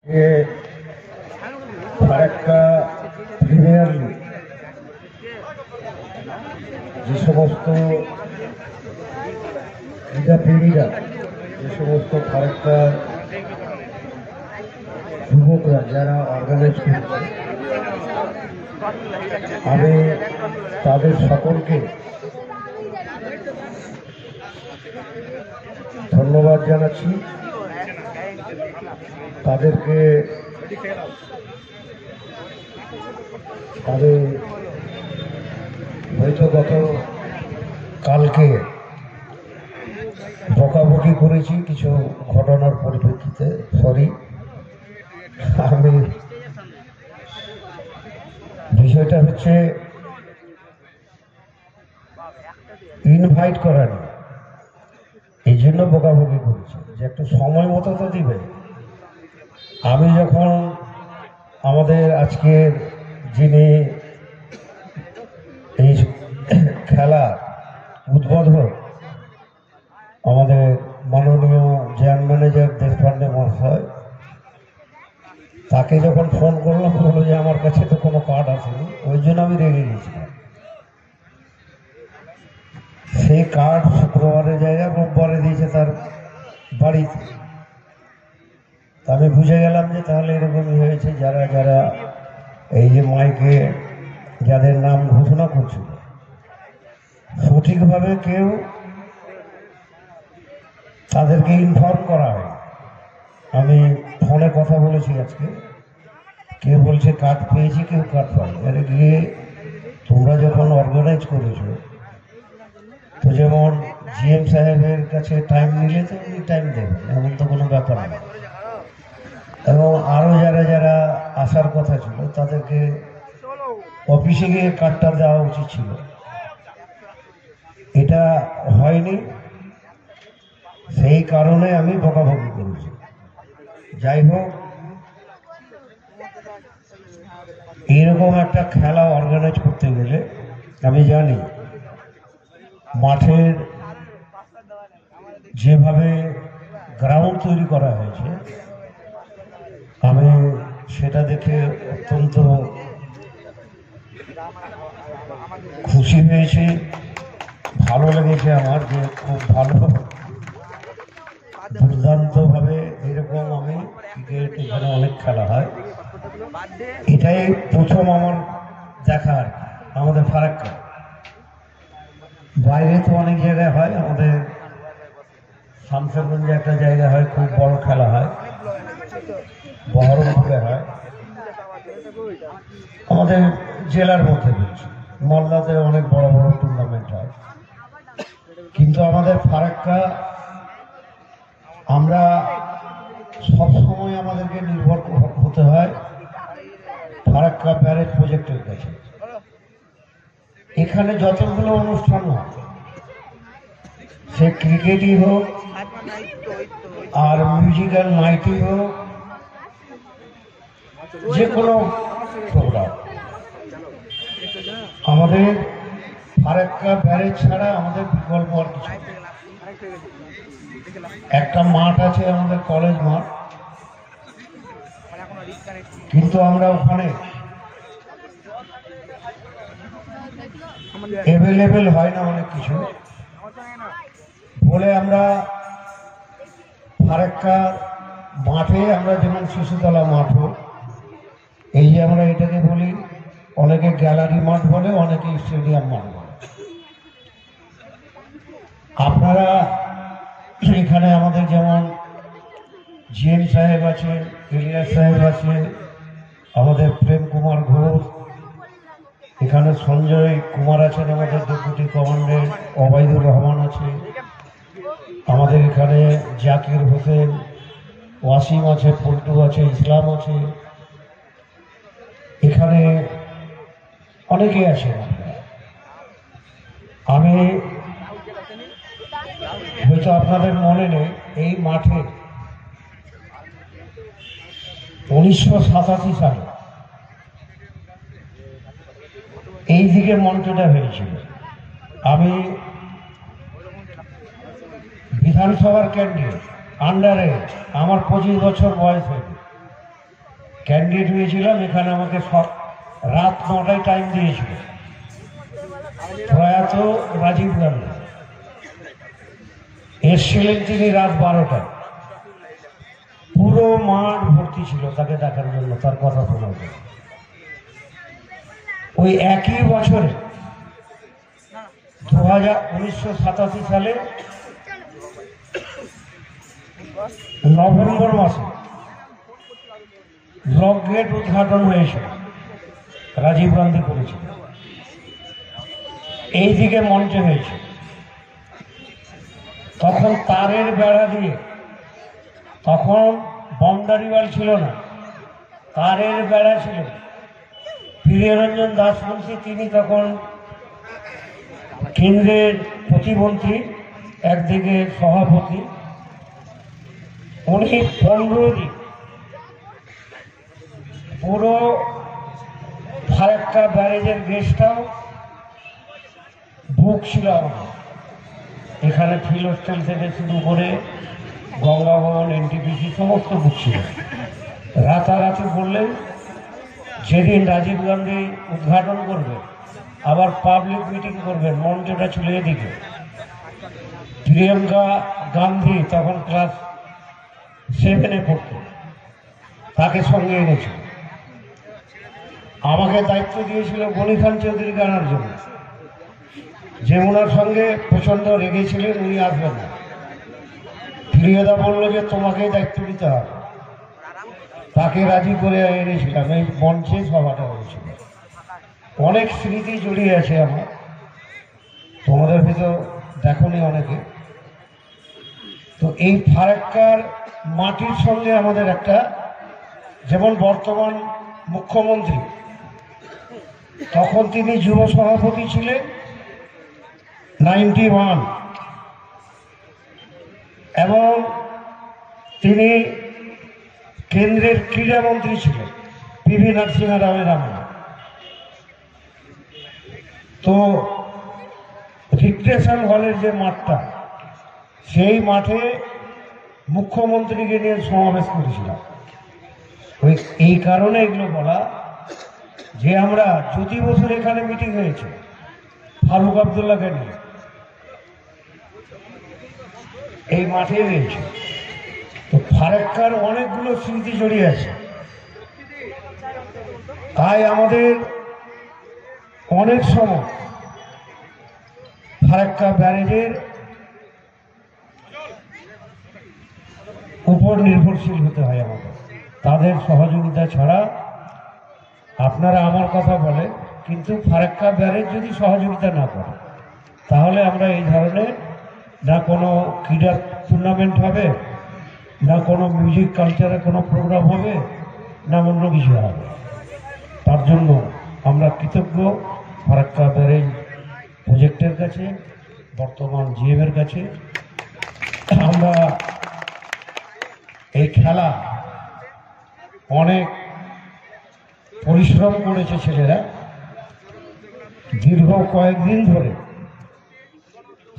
যে Farakka premier league যে সমস্ত ক্রীড়াপ্রেমীরা, যে সমস্ত ফারাক্কা যুবকরা যারা অর্গানাইজ করছে, আমি তাদের সকলকে ধন্যবাদ জানাচ্ছি। তাদেরকে আমি হয়তো গত কালকে বকাবকি করেছি কিছু ঘটনার পরিপ্রেক্ষিতে, সরি। আমি বিষয়টা হচ্ছে ইনভাইট করার, এই জন্য বকাবকি করেছি যে একটু সময় মতো তো দিবে। আমি যখন আমাদের আজকের যিনি এই খেলা উদ্বোধক আমাদের মাননীয় জেনারেল ম্যানেজার দেশপান্ডে মহাশয়, তাকে যখন ফোন করলাম বললো যে আমার কাছে তো কোনো কার্ড আসেনি, ওই জন্য আমি রেগে গেছিলাম। সেই কার্ড শুক্রবারের জায়গায় রোববারে দিয়েছে তার বাড়িতে। আমি বুঝে গেলাম যে তাহলে এরকমই হয়েছে, যারা যারা এই যে মাইকে যাদের নাম ঘোষণা করছিল সঠিকভাবে কেউ তাদেরকে ইনফর্ম করা হয়। আমি ফোনে কথা বলেছি আজকে, কেউ বলছে কার্ড পেয়েছি, কেউ কার্ড পায়। আরে গিয়ে তোমরা যখন অর্গানাইজ করেছো, তো যেমন জিএম সাহেবের কাছে টাইম নিলে তো উনি টাইম দেবেন, এমন তো কোনো ব্যাপার নেই। এবং আরও যারা যারা আসার কথা ছিল তাদেরকে অফিসে গিয়ে কার্ডটা দেওয়া উচিত ছিল, এটা হয়নি। সেই কারণে আমি বকাবকি করেছি। যাই হোক, এইরকম একটা খেলা অর্গানাইজ করতে গেলে আমি জানি মাঠের যেভাবে গ্রাউন্ড তৈরি করা হয়েছে, আমি সেটা দেখে অত্যন্ত খুশি হয়েছি, ভালো লেগেছে আমার, যে খুব ভালো দুর্দান্তভাবে এরকম আমি ক্রিকেট এখানে অনেক খেলা হয়, এটাই প্রথম আমার দেখা। আর আমাদের ফারাক্কা বাইরে তো অনেক জায়গায় হয়, আমাদের শামশেরগঞ্জে একটা জায়গা হয়, খুব বড় খেলা হয়, বহরমপুরে হয়, আমাদের জেলার মধ্যে বলছি, মালদাতে অনেক বড় বড় টুর্নামেন্ট হয়। কিন্তু আমাদের ফারাক্কা, আমরা সবসময় আমাদেরকে নির্ভর হতে হয় ফারাক্কা ব্যারেজ প্রজেক্টের কাছে। এখানে যতগুলো অনুষ্ঠান হয়, সে ক্রিকেটই হোক আর মিউজিক্যাল নাইটই হোক, যে কোনো প্রোগ্রাম, আমাদের ফারাক্কা ব্যারেজ ছাড়া আমাদের বিকল্প আর কিছু। একটা মাঠ আছে আমাদের কলেজ মাঠ, কিন্তু আমরা ওখানে অ্যাভেলেবেল হয় না অনেক কিছু বলে, আমরা ফারাক্কা মাঠে, আমরা যেমন শিশুতলা মাঠ হোক, এই যে আমরা এটাকে বলি, অনেকে গ্যালারি মাঠ বলে, অনেকে স্টেডিয়াম মাঠ বলে। আপনারা এখানে আমাদের যেমন জিএম সাহেব আছেন, ইলিয়াস সাহেব আছেন, আমাদের প্রেম কুমার ঘোষ, এখানে সঞ্জয় কুমার আছেন, আমাদের ডেপুটি কমান্ডেন্ট ওবায়দুর রহমান আছে, আমাদের এখানে জাকির হোসেন, ওয়াসিম আছে, পল্টু আছে, ইসলাম আছে, এখানে অনেকেই আছেন। আমি হয়তো আপনাদের মনে নেই, এই মাঠে 1987 সালে এই দিকে মঞ্চটা হয়েছিল। আমি বিধানসভার ক্যান্ডিডেট, আন্ডারে আমার 25 বছর বয়স হয়েছে, ক্যান্ডিডেট হয়েছিলাম। এখানে আমাকে সব রাত 9টায় টাইম দিয়েছিল প্রয়াত রাজীব গান্ধী। এসছিলেন তিনি রাত 12টায়। পুরো মাঠ ভর্তি ছিল তাকে দেখার জন্য, তার কথা শোনার জন্য। ওই একই বছরে 1987 সালে নভেম্বর মাসে লক গেট উদ্ঘাটন হয়েছিল, রাজীব গান্ধী করেছিল। এইদিকে মঞ্চে হয়েছে। তখন তারের বেড়া দিয়ে, তখন বাউন্ডারিওয়াল ছিল না, তারের বেড়া ছিল। প্রিয়রঞ্জন দাসমুন্সী তিনি তখন কেন্দ্রের প্রতিমন্ত্রী, একদিকে সভাপতি। উনি 15 দিন পুরো ফারাক্কা ব্যারেজের গেস্টটাও বুক ছিল আমাদের। এখানে ফিল হোস্টেল থেকে শুরু করে গঙ্গা ভবন, এনটিপিসি সমস্ত বুক ছিল। রাতারাতি বললেন যেদিন রাজীব গান্ধী উদ্ঘাটন করবে, আবার পাবলিক মিটিং করবেন, মঞ্চটা ছিল এদিকে। প্রিয়াঙ্কা গান্ধী তখন ক্লাস 7-এ পড়ত, তাকে সঙ্গে এনেছিল। আমাকে দায়িত্ব দিয়েছিল গনি খান চৌধুরীকে আনার জন্য, যে ওনার সঙ্গে প্রচণ্ড রেগেছিলেন, উনি আসবেন না। প্রিয়দা বলল যে তোমাকেই দায়িত্ব দিতে হবে, তাকে রাজি করে এনেছিলাম। এই মঞ্চে সভাটা হয়েছিল। অনেক স্মৃতি জড়িয়ে আছে আমার, তোমাদের ভিতর দেখনি অনেকে। তো এই ফারাক্কার মাটির সঙ্গে আমাদের একটা, যেমন বর্তমান মুখ্যমন্ত্রী, তখন তিনি যুব সভাপতি ছিলেন 91, এবং তিনি কেন্দ্রের ক্রীড়ামন্ত্রী ছিলেন পিভি নরসিংহ রাওয়ের আমলে। তো রিক্রিয়েশন হলের যে মাঠটা, সেই মাঠে মুখ্যমন্ত্রীকে নিয়ে সমাবেশ করেছিলাম। ওই এই কারণে এগুলো বলা যে আমরা প্রতি বছর এখানে মিটিং হয়েছে ফারুক আবদুল্লাহকে নিয়ে, এই মাঠে হয়েছে। তো ফারাক্কার অনেকগুলো স্মৃতি জড়িয়ে আছে। তাই আমাদের অনেক সময় ফারাক্কা ব্যারেজের উপর নির্ভরশীল হতে হয় আমাদের। তাদের সহযোগিতা ছাড়া, আপনারা আমার কথা বলে, কিন্তু ফারাক্কা ব্যারেজ যদি সহযোগিতা না করে, তাহলে আমরা এই ধরনের না কোনো ক্রীড়া টুর্নামেন্ট হবে, না কোনো মিউজিক কালচারে কোনো প্রোগ্রাম হবে, না অন্য কিছু হবে। তার জন্য আমরা কৃতজ্ঞ ফারাক্কা ব্যারেজ প্রজেক্টের কাছে, বর্তমান জিএমের কাছে। আমরা এই খেলা অনেক পরিশ্রম করেছে ছেলেরা, দীর্ঘ কয়েকদিন ধরে।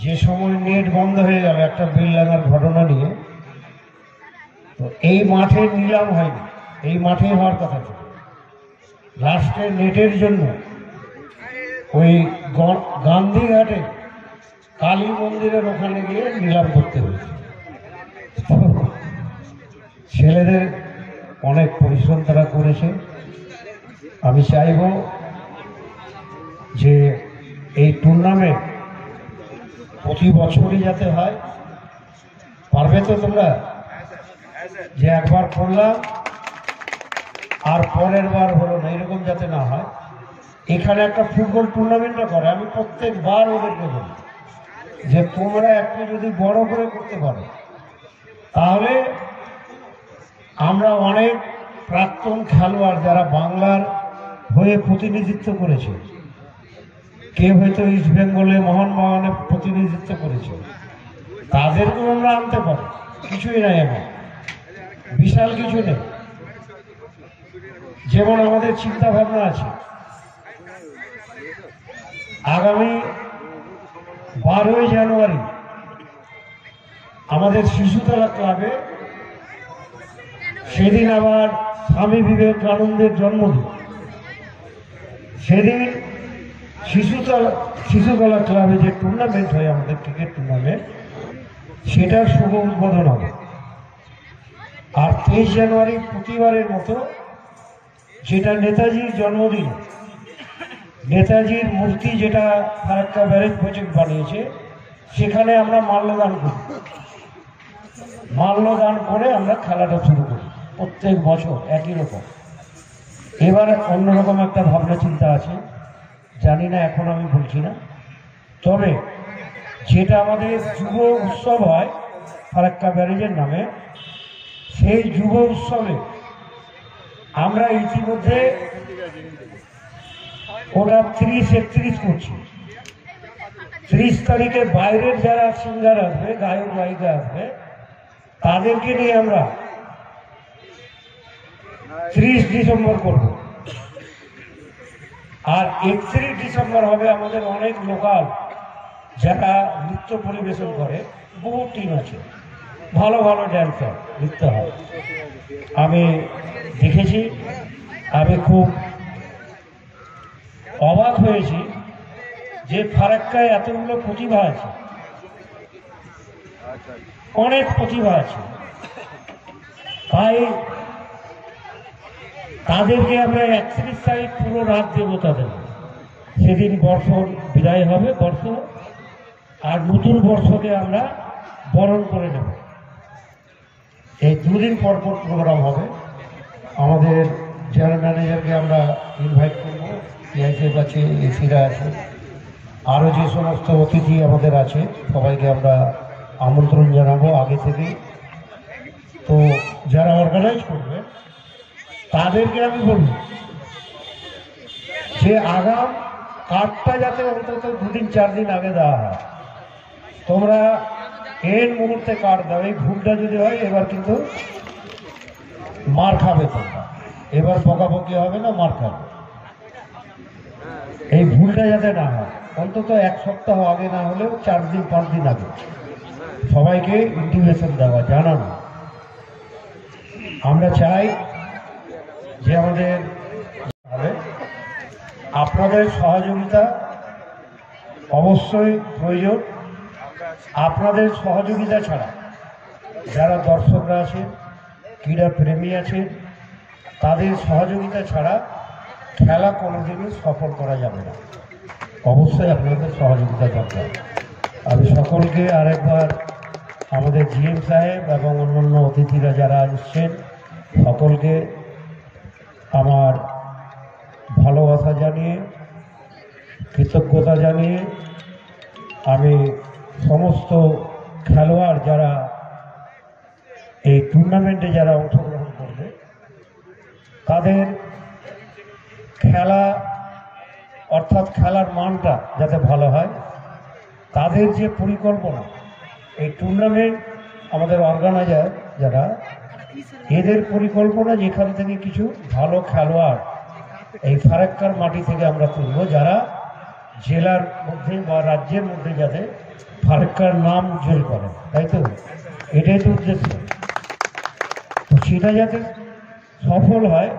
যে সময় নেট বন্ধ হয়ে গেল একটা বিল লাগার ঘটনা নিয়ে, তো এই মাঠে নিলাম হয়নি, এই মাঠে হওয়ার কথা ছিল। লাস্টে নেটের জন্য ওই গান্ধীঘাটে কালী মন্দিরের ওখানে গিয়ে নিলাম করতে হয়েছে। ছেলেদের অনেক পরিশ্রম তারা করেছে। আমি চাইব যে এই টুর্নামেন্ট প্রতি বছরই যাতে হয়। পারবে তো তোমরা? যে একবার করলাম আর পরের বার হলো না, এরকম যাতে না হয়। এখানে একটা ফুটবল টুর্নামেন্টও করে। আমি প্রত্যেকবার ওদেরকে বলি যে তোমরা একটু যদি বড় করে করতে পারো, তাহলে আমরা অনেক প্রাক্তন খেলোয়াড় যারা বাংলার হয়ে প্রতিনিধিত্ব করেছে, কেউ হয়তো ইস্ট বেঙ্গলে মোহনবাগানে প্রতিনিধিত্ব করেছে, তাদেরকেও আমরা আনতে পারি। কিছুই নাই, এমন বিশাল কিছু নেই। যেমন আমাদের চিন্তা ভাবনা আছে, আগামী 12ই জানুয়ারি আমাদের শিশুতলা ক্লাবে, সেদিন আবার স্বামী বিবেকানন্দের জন্মদিন। সেদিন শিশুতলা ক্লাবে যে টুর্নামেন্ট হয় আমাদের ক্রিকেট টুর্নামেন্ট, সেটার শুভ উদ্বোধন হবে। আর 23 জানুয়ারি প্রতিবারের মতো, যেটা নেতাজির জন্মদিন, নেতাজির মূর্তি যেটা ফারাক্কা ব্যারেজ প্রজেক্ট বানিয়েছে, সেখানে আমরা মাল্যদান করি। মাল্যদান করে আমরা খেলাটা শুরু করি প্রত্যেক বছর একই রকম। এবার অন্যরকম একটা ভাবনা চিন্তা আছে, জানি না, এখন আমি বলছি না। তবে যেটা আমাদের যুব উৎসব হয় ফারাক্কা ব্যারেজের নামে, সেই যুব উৎসবে আমরা ইতিমধ্যে ওটা 30-31 করছি। 30 তারিখে বাইরের যারা সিঙ্গার আসবে, গায়ক গায়িকা আসবে, তাদেরকে নিয়ে আমরা 30 ডিসেম্বর করব। আর 31 ডিসেম্বর হবে আমাদের অনেক লোকাল যারা নৃত্য পরিবেশন করে, বহু টিম আছে, ভালো ভালো ড্যান্সার নৃত্য হয়। আমি দেখেছি, আমি খুব অবাক হয়েছি যে ফারাক্কায় এতগুলো প্রতিভা আছে, অনেক প্রতিভা আছে। তাই তাদেরকে আমরা 31 তারিখ পুরো রাত দেবো তাদের। সেদিন বর্ষ বিদায় হবে, বর্ষ, আর নতুন বর্ষকে আমরা বরণ করে নেব। এই দুদিন পর পর প্রোগ্রাম হবে। আমাদের জেনারেল ম্যানেজারকে আমরা ইনভাইট করবো, পিআইসির কাছে এসিরা আছে, আরও যে সমস্ত অতিথি আমাদের আছে সবাইকে আমরা আমন্ত্রণ জানাবো আগে থেকে। তো যারা অর্গানাইজ করবে তাদেরকে আমি বলব যে আগাম কার্ডটা যাতে অন্তত 2-4 দিন আগে দেওয়া হয়। তোমরা এর মুহূর্তে কার্ড দাও, এই ভুলটা যদি হয় এবার কিন্তু মার খাবে। তোমরা এবার বকাবকি হবে না, মার খাবে। এই ভুলটা যাতে না হয়, অন্তত 1 সপ্তাহ আগে না হলেও 4 দিন 5 দিন আগে সবাইকে ইনটিমেশন দেওয়া, জানানো। আমরা চাই যে আমাদের আপনাদের সহযোগিতা অবশ্যই প্রয়োজন। আপনাদের সহযোগিতা ছাড়া যারা দর্শকরা আছেন, ক্রীড়া প্রেমী আছেন, তাদের সহযোগিতা ছাড়া খেলা কোনোদিনই সফল করা যাবে না। অবশ্যই আপনাদের সহযোগিতা দরকার। আমি সকলকে আরেকবার, আমাদের জিএম সাহেব এবং অন্যান্য অতিথিরা যারা এসছেন, সকলকে আমার ভালোবাসা জানিয়ে, কৃতজ্ঞতা জানিয়ে, আমি সমস্ত খেলোয়াড় যারা এই টুর্নামেন্টে যারা অংশগ্রহণ করবে, তাদের খেলা অর্থাৎ খেলার মানটা যাতে ভালো হয়, তাদের যে পরিকল্পনা, এই টুর্নামেন্ট আমাদের অর্গানাইজার যারা, এদের পরিকল্পনা যেখান থেকে কিছু ভালো খেলোয়াড় এই ফারাক্কার মাটি থেকে আমরা তুলব, যারা জেলার মধ্যে বা রাজ্যের মধ্যে যাতে ফারাক্কার নাম উজ্জ্বল করে, তাই তো? এটাই তো উদ্দেশ্য। তো সেটা যাতে সফল হয়